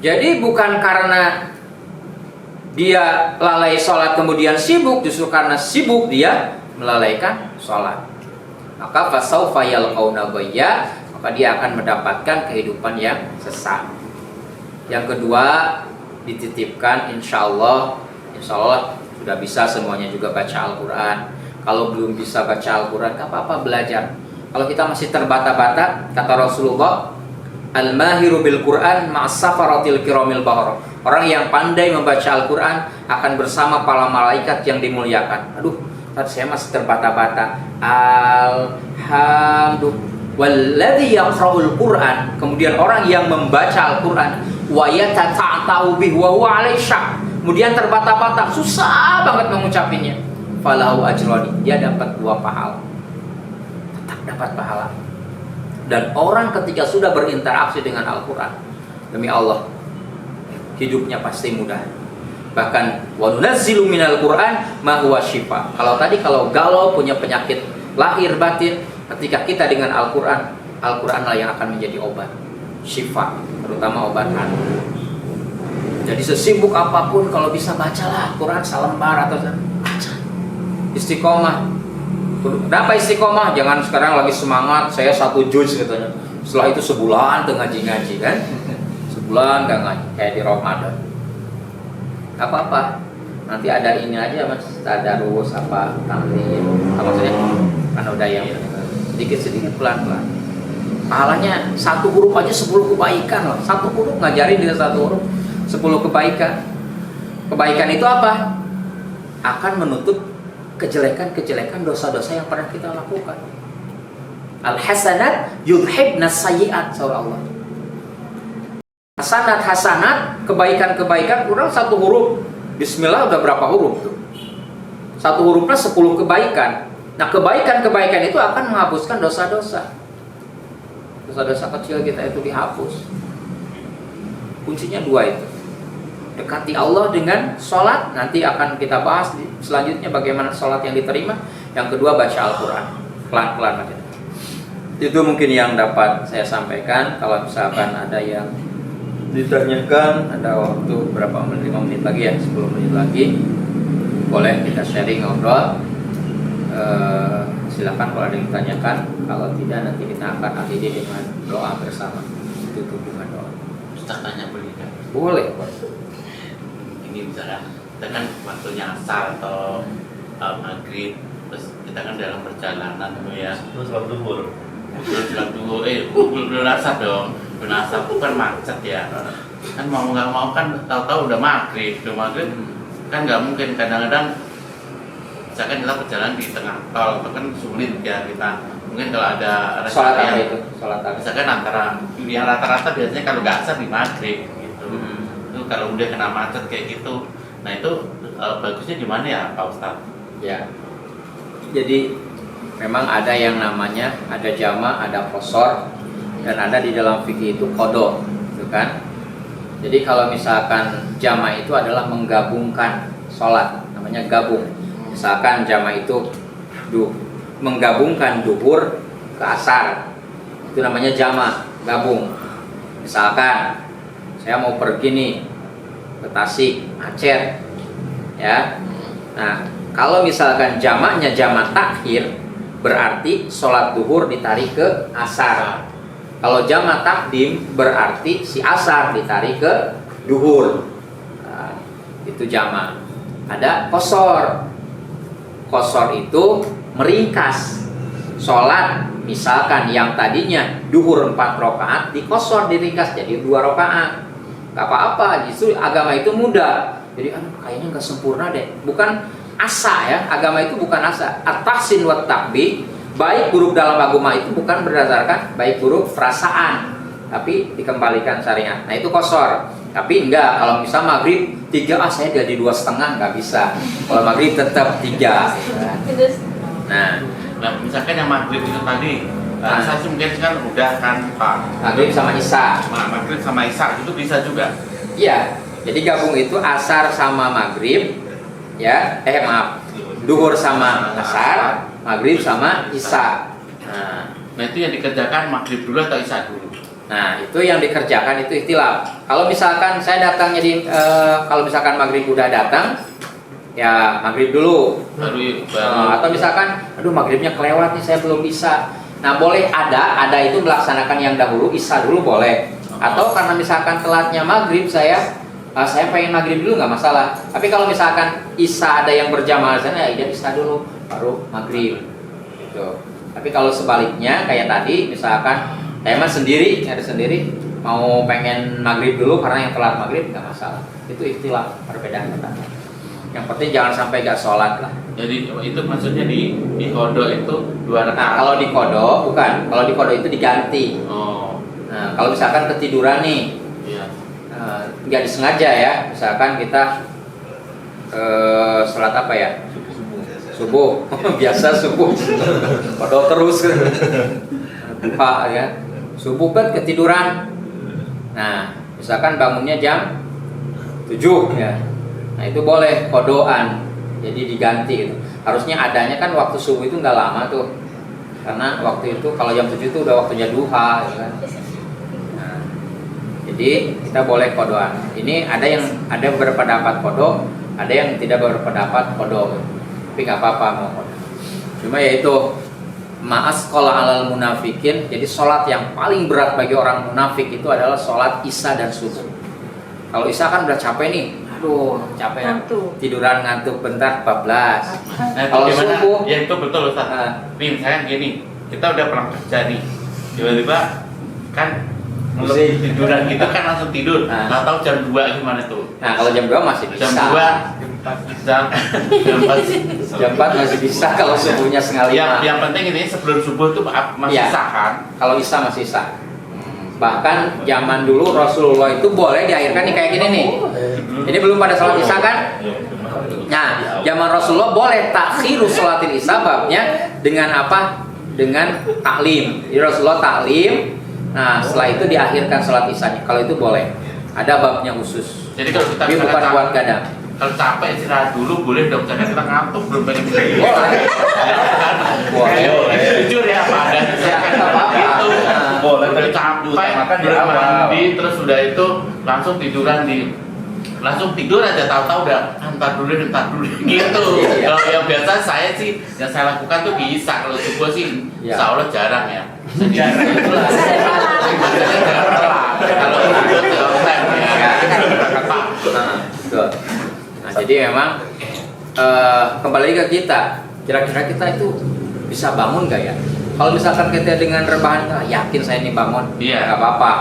Jadi bukan karena dia lalai sholat kemudian sibuk, justru karena sibuk dia melalaikan sholat. Maka fasawfa yalqauna ghayya, maka dia akan mendapatkan kehidupan yang sesat. Yang kedua, dititipkan insya Allah sudah bisa semuanya juga baca Al-Quran. Kalau belum bisa baca Al-Quran, gak apa-apa belajar. Kalau kita masih terbata-bata, kata Rasulullah, al-mahiru bil Quran ma'as-safaratil kiramil bararah. Orang yang pandai membaca Al-Quran akan bersama para malaikat yang dimuliakan. Aduh, tadi saya masih terbata-bata. Alhamdulillah. Walladzi yaqra'ul Quran, kemudian orang yang membaca Al-Quran, wa yatata'u bihi wa huwa 'alaihi syak, kemudian terbata-bata, susah banget mengucapinnya. Falahu ajrani, dia dapat 2 pahala. Tetap dapat pahala. Dan orang ketika sudah berinteraksi dengan Al-Quran, demi Allah, hidupnya pasti mudah. Bahkan wa nunazzilu minal Qur'an ma huwa syifa. Kalau galau, punya penyakit lahir batin, ketika kita dengan Al-Quran, Al-Quranlah yang akan menjadi obat, syifa, terutama obat hati. Jadi sesibuk apapun, kalau bisa bacalah Al-Quran selembar atau baca. Istiqomah. Kenapa istiqomah? Jangan sekarang lagi semangat, saya 1 juz katanya. Setelah itu sebulan tuh ngaji-ngaji kan. Sebulan gak ngaji, kayak di Ramadan. Apa-apa. Nanti ada ini aja mas, tadarus apa nanti. Apa maksudnya? Kan udah yang sedikit-sedikit pelan-pelan. Pahalanya 1 huruf aja 10 kebaikan loh. 1 huruf ngajarin dengan 1 huruf 10 kebaikan. Kebaikan itu apa? Akan menutup kejelekan-kejelekan dosa-dosa yang pernah kita lakukan. Al-hasanat yudhibna sayyi'at, surah Allah. Hasanat, kebaikan-kebaikan kurang 1 huruf. Bismillah udah berapa huruf tuh? 1 hurufnya 10 kebaikan. Nah, kebaikan-kebaikan itu akan menghapuskan dosa-dosa. Dosa-dosa kecil kita itu dihapus. Kuncinya 2 itu. Dekati Allah dengan sholat. Nanti akan kita bahas selanjutnya bagaimana sholat yang diterima. Yang kedua baca Al-Quran. Pelan-pelan aja. Itu mungkin yang dapat saya sampaikan. Kalau misalkan ada yang ditanyakan, ada waktu berapa menit, 5 menit lagi ya, 10 menit lagi, boleh kita sharing, ngobrol. Silakan kalau ada yang ditanyakan. Kalau tidak, nanti kita akan akhiri dengan doa bersama. Tutup dengan doa. Ustaz tanya boleh kan? Boleh. Ini misalnya kita kan waktunya asar atau maghrib, terus kita kan dalam perjalanan tuh ya. Terus waktu duhur. Belum asar dong. Belum asar bukan macet ya. Kan mau nggak mau kan tahu-tahu udah maghrib. Kan nggak mungkin, kadang-kadang misalkan kita perjalanan di tengah tol, itu kan sulit ya kita. Mungkin kalau ada Sholat apa yang itu? Sholat apa? misalkan antara yang rata-rata biasanya kalau nggak asar di maghrib gitu. Itu kalau udah kena macet kayak gitu, nah itu bagusnya gimana ya Pak Ustadz? Ya. Jadi memang ada yang namanya ada jama, ada qasar, dan ada di dalam fikih itu qada, gitu kan? Jadi kalau misalkan jama itu adalah menggabungkan sholat, namanya gabung. Misalkan jama itu menggabungkan duhur ke asar, itu namanya jama, gabung. Misalkan saya mau pergi nih ke Tasik, Aceh, ya. Nah, kalau misalkan jamaknya jamak takhir, berarti sholat duhur ditarik ke asar. Kalau jamak takdim, berarti si asar ditarik ke duhur. Nah, itu jamak. Ada qasar. Qasar itu meringkas sholat. Misalkan yang tadinya duhur 4 rakaat diqasar, diringkas jadi 2 rakaat. Gak apa-apa, justru agama itu mudah. Jadi kayaknya nggak sempurna deh. Bukan asa ya, agama itu bukan asa. At-tahsin wa takbih, baik buruk dalam agama itu bukan berdasarkan baik buruk perasaan, tapi dikembalikan syariat. Nah itu qasar. Tapi enggak, kalau misal maghrib 3, saya jadi 2,5, nggak bisa. Kalau maghrib tetap 3. Nah, misalkan yang maghrib itu tadi, saya sih mungkin kan udah kan Pak. maghrib sama isya. Maghrib sama isya itu bisa juga. Iya, jadi gabung itu asar sama maghrib, ya. Duhur sama asar, maghrib sama isya. Nah itu yang dikerjakan maghrib dulu atau isya dulu? Nah itu yang dikerjakan itu ikhtilaf. Kalau misalkan saya datangnya kalau misalkan maghrib udah datang, ya maghrib dulu. Baru. Atau misalkan, aduh maghribnya kelewat nih, saya belum bisa. Nah boleh ada itu melaksanakan yang dahulu, isya dulu boleh. Atau karena misalkan telatnya maghrib, saya pengen maghrib dulu nggak masalah. Tapi kalau misalkan isya ada yang berjamaah sana, ya isya dulu baru maghrib. Gitu. Tapi kalau sebaliknya kayak tadi, misalkan saya mah ada sendiri, mau pengen maghrib dulu karena yang telat maghrib nggak masalah. Itu ikhtilaf, perbedaan kata. Yang penting jangan sampai nggak sholat lah. Jadi itu maksudnya di kodo itu 2 rakaat. Nah, kalau di kodo bukan. Kalau di kodo itu diganti. Oh. Nah, kalau misalkan ketiduran nih, Iya. nggak disengaja ya. Misalkan kita sholat apa ya? Subuh. Biasa subuh. Kodo terus. Pak ya. Subuh kan ketiduran. Nah, misalkan bangunnya jam 7 ya. Nah, itu boleh kodoan. Jadi diganti gitu. Harusnya adanya kan waktu subuh itu nggak lama tuh. Karena waktu itu kalau jam 7 itu udah waktunya duha ya kan. Nah, jadi kita boleh kodoan. Ini ada berpendapat kodo, ada yang tidak berpendapat kodo. Tapi nggak apa-apa mau kodo. Cuma yaitu ma'as qala alal munafikin. Jadi sholat yang paling berat bagi orang munafik itu adalah sholat isya dan subuh. Kalau isya kan udah capek nih, aduh capek tiduran ngantuk bentar 14. Nah, Kalau gimana? subuh, Ya itu betul Ustaz. Nih misalnya gini, kita udah pulang kerja nih, tiba-tiba kan Pusing. tiduran gitu kan langsung tidur. Nggak tahu jam 2 gimana tuh? nah kalau jam 2 masih bisa. Jam 2 jam 4 Jam 4 masih bisa kalau subuhnya setengah 5. yang penting ini sebelum subuh tuh masih Iya. sah kan? Kalau isya masih sah. Bahkan zaman dulu Rasulullah itu boleh diakhirkan nih kayak gini nih. Ini belum pada sholat isya kan? Nah, zaman Rasulullah boleh takhiru sholatil isya babnya dengan apa? Dengan taklim. Jadi Rasulullah taklim. Nah, setelah itu diakhirkan sholat isyanya. Kalau itu boleh. Ada babnya khusus. Jadi kalau kita Tapi bukan buat gadang. kalau capek istirahat dulu boleh dong, misalnya kita ngantuk belum pengen tidur. Boleh. Jujur ya Pak, dan Ya, nggak apa-apa. itu Boleh, udah tapi capek, diutamakan di udah awal. mandi, terus udah itu langsung langsung tidur aja, tahu-tahu udah antar dulu gitu. Iya. Kalau yang biasa saya sih yang saya lakukan tuh bisa, kalau subuh sih Iya. insya Allah jarang ya. Jarang itulah. Jarang telat. Kalau tidur ya on time ya. Pak. Betul. Nah, jadi memang kembali ke kita, kira-kira kita itu bisa bangun nggak ya? Kalau misalkan kita dengan rebahan, yakin saya ini bangun, Iya. nggak apa-apa.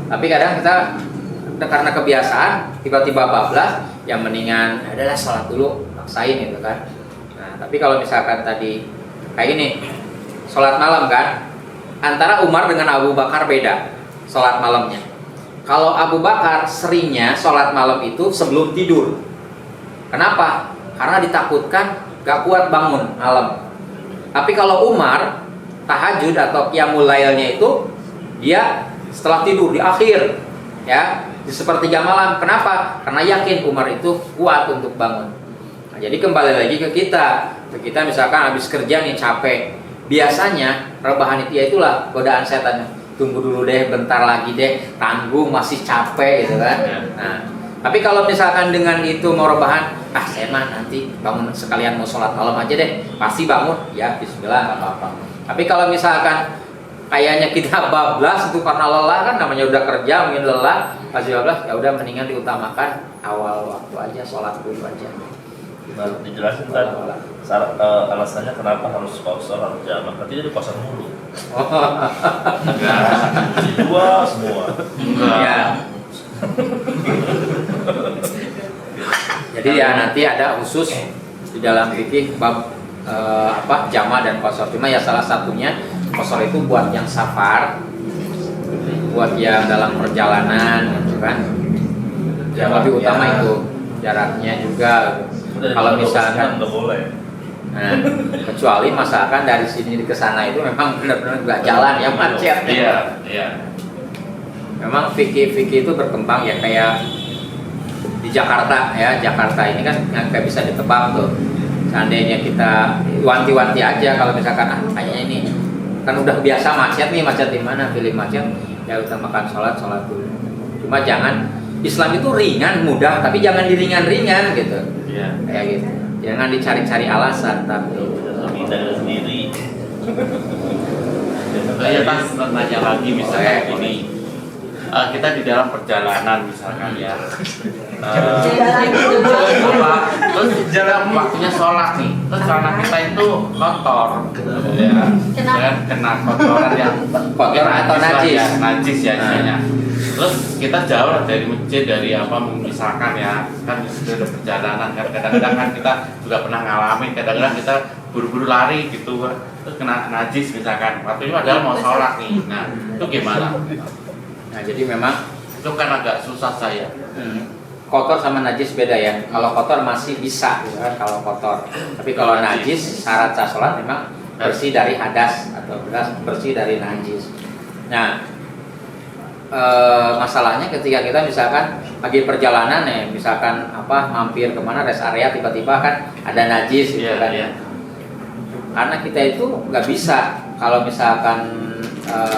Tapi kadang kita karena kebiasaan tiba-tiba bablas, yang mendingan adalah sholat dulu, paksain gitu kan. Nah, tapi kalau misalkan tadi kayak gini, sholat malam kan, antara Umar dengan Abu Bakar beda sholat malamnya. Kalau Abu Bakar seringnya sholat malam itu sebelum tidur. Kenapa? Karena ditakutkan gak kuat bangun malam. Tapi kalau Umar tahajud atau qiyamul lailnya itu dia setelah tidur di akhir, ya, di sepertiga malam. Kenapa? Karena yakin Umar itu kuat untuk bangun. Nah, jadi kembali lagi ke kita. Kita misalkan habis kerja nih capek. Biasanya rebahan itu ya itulah godaan setan. Tunggu dulu deh, bentar lagi deh, tanggung masih capek gitu kan. Nah, tapi kalau misalkan dengan itu mau rebahan, saya mah nanti bangun sekalian mau sholat malam aja deh, pasti bangun, ya bismillah nggak apa-apa. Tapi kalau misalkan kayaknya kita bablas itu karena lelah kan, namanya udah kerja mungkin lelah, pasti bablas, ya udah mendingan diutamakan awal waktu aja, sholat dulu aja. Nah, dijelasin kan alasannya kenapa harus sholat jamaah. Berarti jadi kosong mulu. Jadi dua semua. Ya. Jadi ya nanti ada khusus di dalam fikih bab jama dan qasar. Cuma ya salah satunya qasar itu buat yang safar, buat yang dalam perjalanan gitu kan. Yang lebih utama itu jaraknya juga. Kalau misalkan nggak boleh. Nah, kecuali masakan dari sini ke sana itu memang benar-benar nggak jalan ya, macet. Iya, iya. Memang fikih itu berkembang ya, kayak di Jakarta ya. Jakarta ini kan nggak bisa ditebak tuh. Seandainya kita wanti-wanti aja, kalau misalkan kayaknya ini kan udah biasa macet nih, macet di mana, pilih macet, ya utamakan sholat dulu. Cuma jangan, Islam itu ringan, mudah, tapi jangan diringan-ringan gitu. Iya. Kayak gitu. Jangan dicari-cari alasan, tapi Tidak sendiri. Saya nanya lagi misalnya gini, kita di dalam perjalanan misalkan ya, terus dalam waktunya sholat nih, terus celana kita itu kotor, ya, dan kena kotoran yang Kotor atau najis? lah ya, najis ya istilahnya. Terus kita jauh lah dari masjid, dari apa misalkan ya, kan sudah perjalanan kan, kadang-kadang kan kita juga pernah ngalamin, kadang-kadang kita buru-buru lari gitu, terus kena najis misalkan, waktu itu adalah mau sholat nih, nah itu gimana? nah jadi memang Itu kan agak susah saya. kotor sama najis beda ya. Kalau kotor masih bisa gitu kan, kalau kotor. Tapi kalau najis, syarat sah sholat memang bersih dari hadas atau bersih dari najis. Nah, masalahnya ketika kita misalkan lagi perjalanan ya, misalkan mampir kemana rest area, tiba-tiba kan ada najis gitu kan. Iya. Karena kita itu nggak bisa kalau misalkan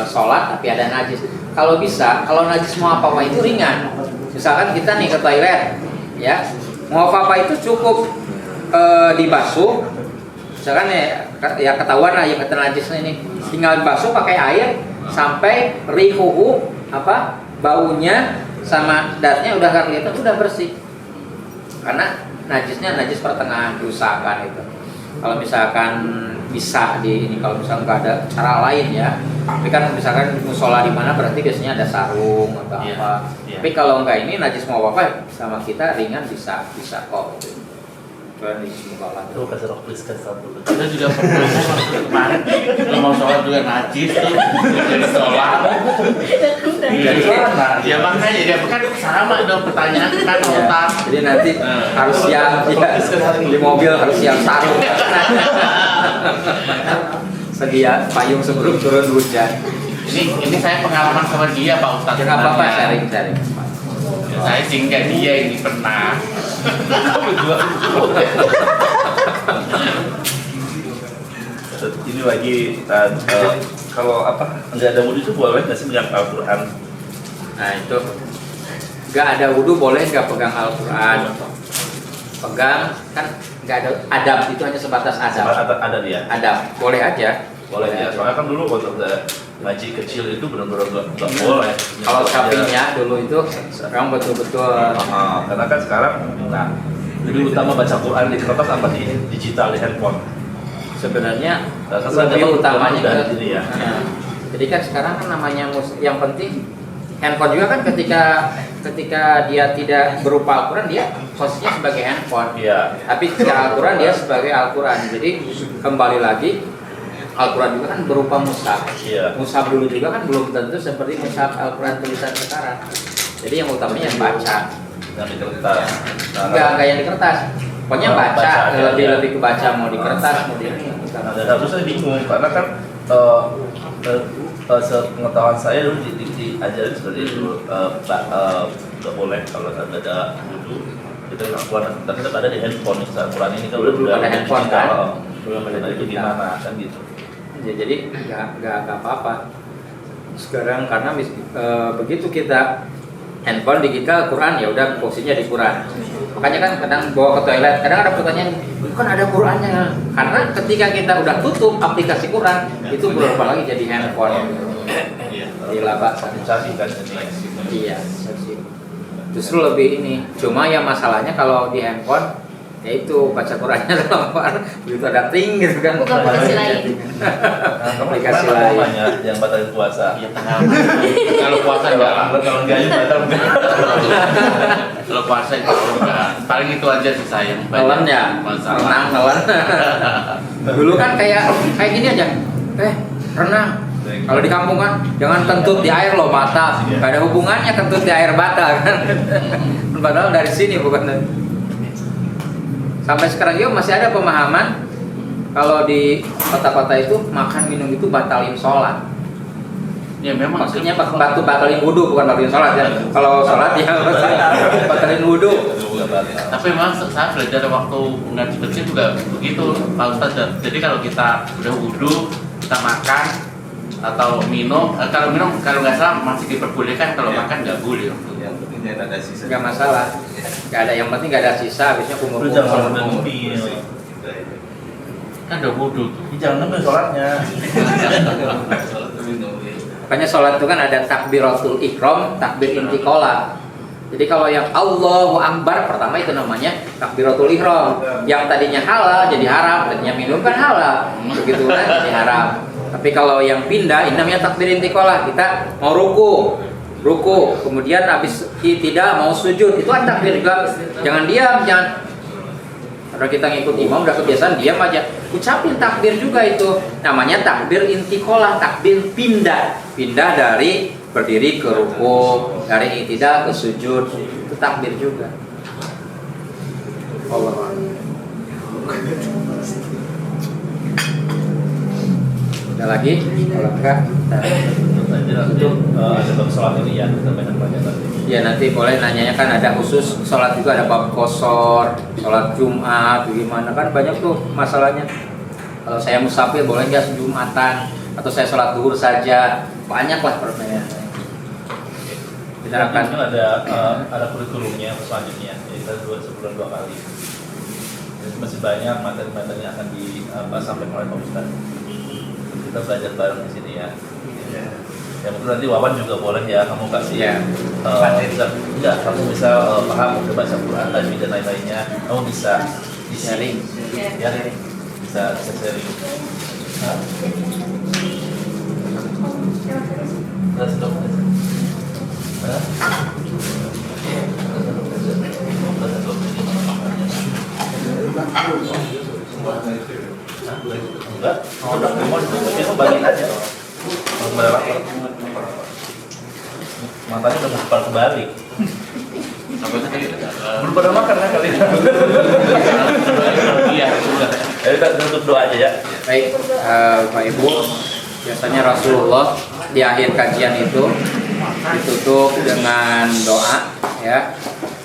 sholat tapi ada najis. Kalau bisa, kalau najis mau apa-apa itu ringan. Misalkan kita nih ke toilet, ya mau apa-apa itu cukup dibasuh, misalkan ya ketahuan lah yang najisnya ini, tinggal basuh pakai air sampai rihuhu baunya sama datnya udah nggak kelihatan, udah bersih. Karena najisnya najis pertengahan diusahakan itu. Kalau misalkan bisa kalau misalkan nggak ada cara lain ya, tapi kan misalkan musola di mana berarti biasanya ada sarung atau apa. Tapi kalau nggak ini najis mau apa sama kita ringan bisa kok. Itu kasih rok please kasih satu. Kita juga pernah kemarin kalau mau sholat juga najis tuh jadi sholat. Jadi mana? Ya makanya dia kan sama dong pertanyaan kan otak. Jadi nanti harus siap di mobil harus siap sarung. Sedia payung sebelum turun hujan. Ini saya pengalaman sama dia Pak Ustadz. Jangan apa-apa, sharing. Saya singgah dia ini pernah. Ini lagi kalau nggak ada wudhu itu boleh nggak sih pegang Al-Quran? Nah itu nggak ada wudhu boleh nggak pegang Al-Quran? Pegang kan nggak ada adab, itu hanya sebatas adab. Ada dia. Adab boleh aja. Boleh ya. Soalnya kan dulu waktu ngaji kecil itu benar-benar nggak boleh. Kalau sapinya dulu itu sekarang betul-betul. Karena kan sekarang, lebih utama baca Quran di kertas apa di digital di handphone. Sebenarnya Karena lebih utamanya dari ini ya. Jadi kan sekarang kan namanya yang penting handphone juga kan ketika dia tidak berupa Al-Quran dia posisinya sebagai handphone. Iya. Tapi secara Al-Quran dia sebagai Al-Quran. Jadi kembali lagi Al-Quran juga kan berupa mushaf. Iya. Mushaf dulu juga kan belum tentu seperti mushaf Al-Quran tulisan sekarang. Jadi yang utamanya yang baca. Yang di kertas. Enggak yang di kertas. Pokoknya baca, lebih ke baca, mau di kertas, mau di ini. Dan harus saya bingung karena kan sepengetahuan saya dulu diajarin seperti itu, nggak boleh kalau nggak ada wudhu kita lakukan, tapi tetap ada di handphone. Al-Quran ini kan belum ada handphone kan? Belum ada itu gimana kan gitu. Ya, jadi nggak apa-apa. Sekarang karena begitu kita handphone digital Quran ya udah posisinya di Quran. Makanya kan kadang bawa ke toilet, kadang ada pertanyaan, kan ada Qurannya. Karena ketika kita udah tutup aplikasi Quran itu berubah lagi jadi handphone. Gila Pak. Sensasi kan ini. Iya, justru lebih ini. Cuma ya masalahnya kalau di handphone yaitu baca Qurannya lama, begitu ada ting gitu kan. Bukan aplikasi lain. Aplikasi lain. Yang batalin puasa. Ya kalau puasa enggak lah. Kalau enggak batal enggak. Kalau puasa itu enggak. Paling itu aja sih sayang. Nelen ya, renang nelen. Dulu kan kayak gini aja. Renang. Kalau di kampung kan jangan kentut di air loh, batal. Gak ada hubungannya kentut di air batal kan. Padahal dari sini bukan dari. Sampai sekarang juga masih ada pemahaman kalau di kota-kota itu makan minum itu batalin sholat. Ya memang. Maksudnya batalin wudhu, bukan batalin sholat ya. Kalau sholat ya batalin wudhu. Tapi memang saya belajar waktu ngaji kecil juga begitu Pak Ustadz. Jadi kalau kita udah wudhu, kita makan atau minum, kalau nggak salah masih diperbolehkan, kalau makan nggak boleh. Yang pentingnya ada sisa. Nggak masalah. Nggak ada, yang penting nggak ada sisa. Habisnya Lu jangan sampai kumur-kumur. ngemil. Kan udah wudhu tuh. Jangan ngemil sholatnya. Makanya sholat itu kan ada takbiratul ihram, takbir intiqalah. Jadi kalau yang Allahu Akbar pertama itu namanya takbiratul ihram. Yang tadinya halal jadi haram, tadinya minum kan halal, begitu kan jadi haram. Tapi kalau yang pindah ini namanya takbir intiqalah. Kita mau ruku, kemudian habis tidak mau sujud, itu kan takbir juga. Jangan diam, jangan. Karena kita ngikut imam udah kebiasaan diam aja, ucapin takbir juga itu. Namanya takbir intiqalah, takbir pindah dari berdiri ke ruku, dari i'tidal ke sujud, itu takbir juga. Allah. Ada lagi? Kalau enggak, Untuk ada bab sholat ini ya, kita banyak nanti. ya nanti boleh nanyanya, kan ada khusus sholat juga, ada bab qashar, sholat Jumat, gimana kan banyak tuh masalahnya. Kalau saya musafir boleh nggak Jumatan, atau saya sholat duhur saja, banyak lah pertanyaannya. Kita akan ada kurikulumnya selanjutnya, jadi kita sebulan 2 kali. Jadi masih banyak materi-materi yang akan disampaikan oleh Pak Ustaz. Kita belajar bareng di sini ya. Ya mungkin nanti Wawan juga boleh ya, kamu kasih enggak, kamu bisa paham udah baca Quran tadi dan lain-lainnya, kamu bisa Sharing. ya, bisa sharing. Terus dong. Enggak, udah mau itu bagiin aja. Matanya udah mau kebalik. Apa tadi? Belum pada makan kan kali. Iya, sudah. Kita tutup doa aja ya. Baik, Pak Ibu, biasanya Rasulullah di akhir kajian itu ditutup dengan doa, ya,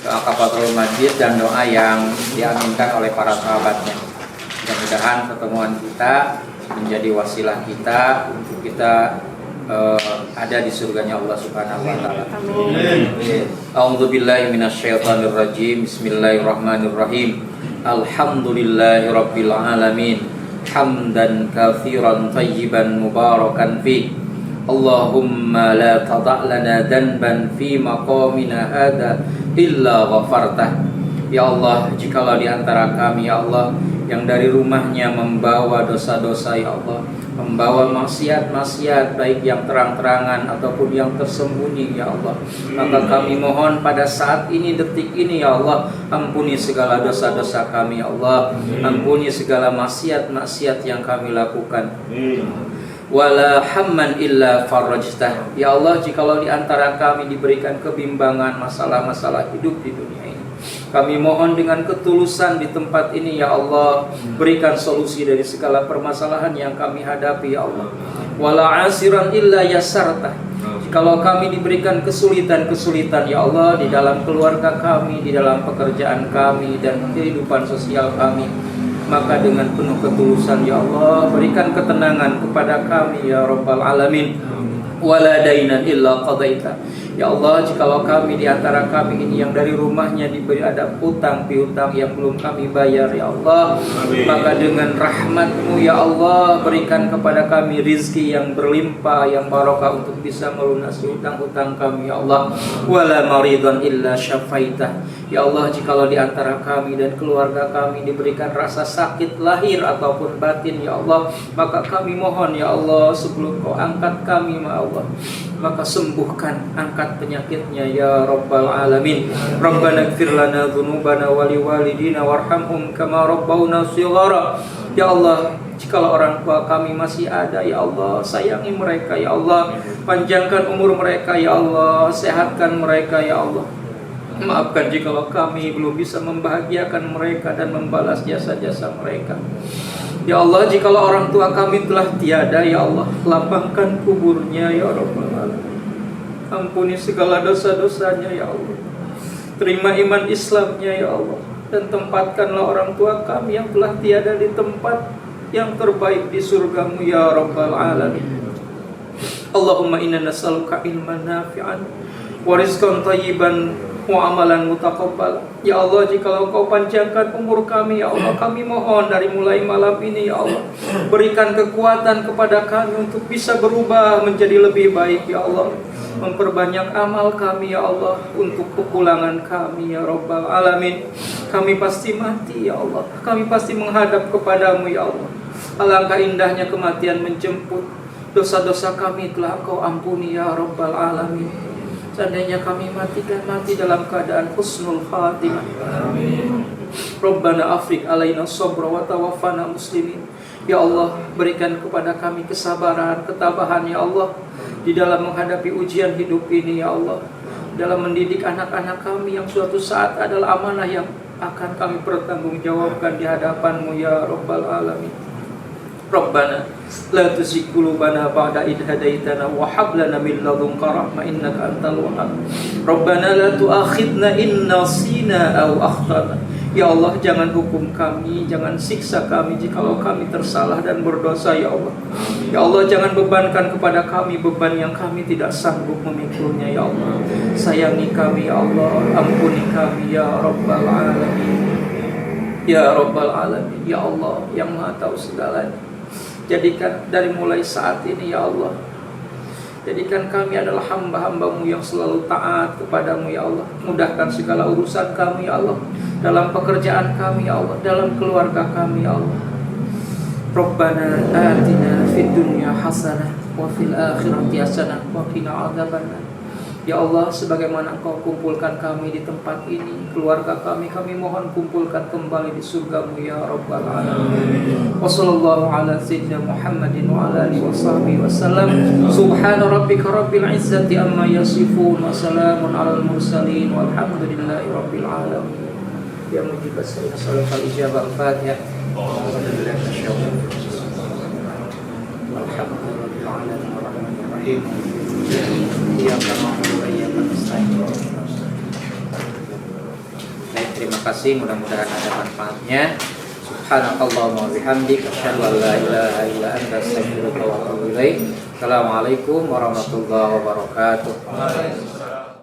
doa kafaratul majlis dan doa yang diaminkan oleh para sahabatnya. Mudah-mudahan pertemuan kita menjadi wasilah kita untuk kita ada di surganya Allah Subhanahu wa taala. Amin. A'udzubillahi minasyaitonir rajim. Bismillahirrahmanirrahim. Alhamdulillahirabbil alamin. Hamdan katsiran thayyiban mubarakan fi. Allahumma la tada' lana dhanban fi maqamina hadza illa ghafartah. Ya Allah, jikalau di antara kami ya Allah yang dari rumahnya membawa dosa-dosa ya Allah, membawa maksiat-maksiat baik yang terang-terangan ataupun yang tersembunyi ya Allah, maka kami mohon pada saat ini, detik ini ya Allah, ampuni segala dosa-dosa kami ya Allah, ampuni segala maksiat-maksiat yang kami lakukan. Wala hamman illa farajtah. Ya Allah, jikalau di antara kami diberikan kebimbangan masalah-masalah hidup di dunia ini, kami mohon dengan ketulusan di tempat ini ya Allah, berikan solusi dari segala permasalahan yang kami hadapi ya Allah. Wala asiran illa yasartah. Jikalau kami diberikan kesulitan-kesulitan ya Allah di dalam keluarga kami, di dalam pekerjaan kami dan kehidupan sosial kami, maka dengan penuh ketulusan ya Allah, berikan ketenangan kepada kami ya Rabbal Alamin. Wala dainan illa qadaita. Ya Allah, jikalau kami di antara kami ini yang dari rumahnya diberi ada utang piutang yang belum kami bayar ya Allah, maka dengan rahmat-Mu ya Allah, berikan kepada kami rizki yang berlimpah, yang barokah untuk bisa melunasi utang-utang kami ya Allah. Wala maridhan illa syafaitah. Ya Allah, jikalau di antara kami dan keluarga kami diberikan rasa sakit lahir ataupun batin ya Allah, maka kami mohon ya Allah, sebelum Kau angkat kami ya Allah, maka sembuhkan, angkat penyakitnya ya Rabbal Alamin. Rabbana ighfir lana dzunubana wa liwalidina warhamhum kama rabbawna shighara. Ya Allah, jikalau orang tua kami masih ada ya Allah, sayangi mereka ya Allah, panjangkan umur mereka ya Allah, sehatkan mereka ya Allah. Maafkan jikalau kami belum bisa membahagiakan mereka dan membalas jasa-jasa mereka. Ya Allah, jikalau orang tua kami telah tiada ya Allah, lapangkan kuburnya ya Rabbal Alamin. Ampuni segala dosa-dosanya ya Allah. Terima iman Islamnya ya Allah, dan tempatkanlah orang tua kami yang telah tiada di tempat yang terbaik di surga-Mu ya Rabbal Alamin. Allahumma inna nas'aluka ilman nafi'an wa rizqan thayyiban wa amalan mutaqabbal. Ya Allah, jikalau Kau panjangkan umur kami ya Allah, kami mohon dari mulai malam ini ya Allah, berikan kekuatan kepada kami untuk bisa berubah menjadi lebih baik ya Allah. Memperbanyak amal kami ya Allah untuk kepulangan kami ya Rabbal Alamin. Kami pasti mati ya Allah, kami pasti menghadap kepadamu ya Allah. Alangkah indahnya kematian menjemput. Dosa-dosa kami telah Kau ampuni ya Rabbal Alamin. Seandainya kami mati dalam keadaan husnul khatimah. Amin. Rabbana afriq alaina sabra wa tawaffana muslimin. Ya Allah, berikan kepada kami kesabaran, ketabahan ya Allah, di dalam menghadapi ujian hidup ini ya Allah, dalam mendidik anak-anak kami yang suatu saat adalah amanah yang akan kami pertanggungjawabkan di hadapan-Mu ya Rabbal Alamin. Rabbana la tuzigh qulubana ba'da idh hadaitana wa hab lana min ladunka rahmah innaka antal wahhab. Rabbana la tu'akhidna in nasina aw akhtana. Ya Allah, jangan hukum kami, jangan siksa kami jikalau kami tersalah dan berdosa ya Allah. Ya Allah, jangan bebankan kepada kami beban yang kami tidak sanggup memikulnya ya Allah. Sayangi kami ya Allah, ampuni kami ya Rabbal Alamin. Ya Rabbal Alamin, Ya Allah yang Maha Tahu segalanya. Jadikan dari mulai saat ini ya Allah, jadikan kami adalah hamba-hambamu yang selalu taat kepadamu ya Allah. Mudahkan segala urusan kami ya Allah, dalam pekerjaan kami ya Allah, dalam keluarga kami ya Allah. Rabbana atina fid dunya hasanah wa fil akhirati hasanah wa qina adzabannar. Ya Allah, sebagaimana Engkau kumpulkan kami di tempat ini, keluarga kami mohon kumpulkan kembali di surga-Mu ya Rabbal Alamin. Wa sallallahu ala sayyidina Muhammadin wa ala alihi wa sahbihi wasallam. Subhana rabbika rabbil izzati amma yasifun wa salamun alal mursalin walhamdulillahi rabbil alamin. Ya mujibas salat al-ijabah al-Fatihah. Alhamdulillahi rabbil alamin arrahmanir rahim. Baik, terima kasih, mudah-mudahan ada manfaatnya. Subhanakallahumma wa bihamdika asyhadu an la ilaha illa anta astaghfiruka wa atubu ilaik. Assalamualaikum warahmatullahi wabarakatuh.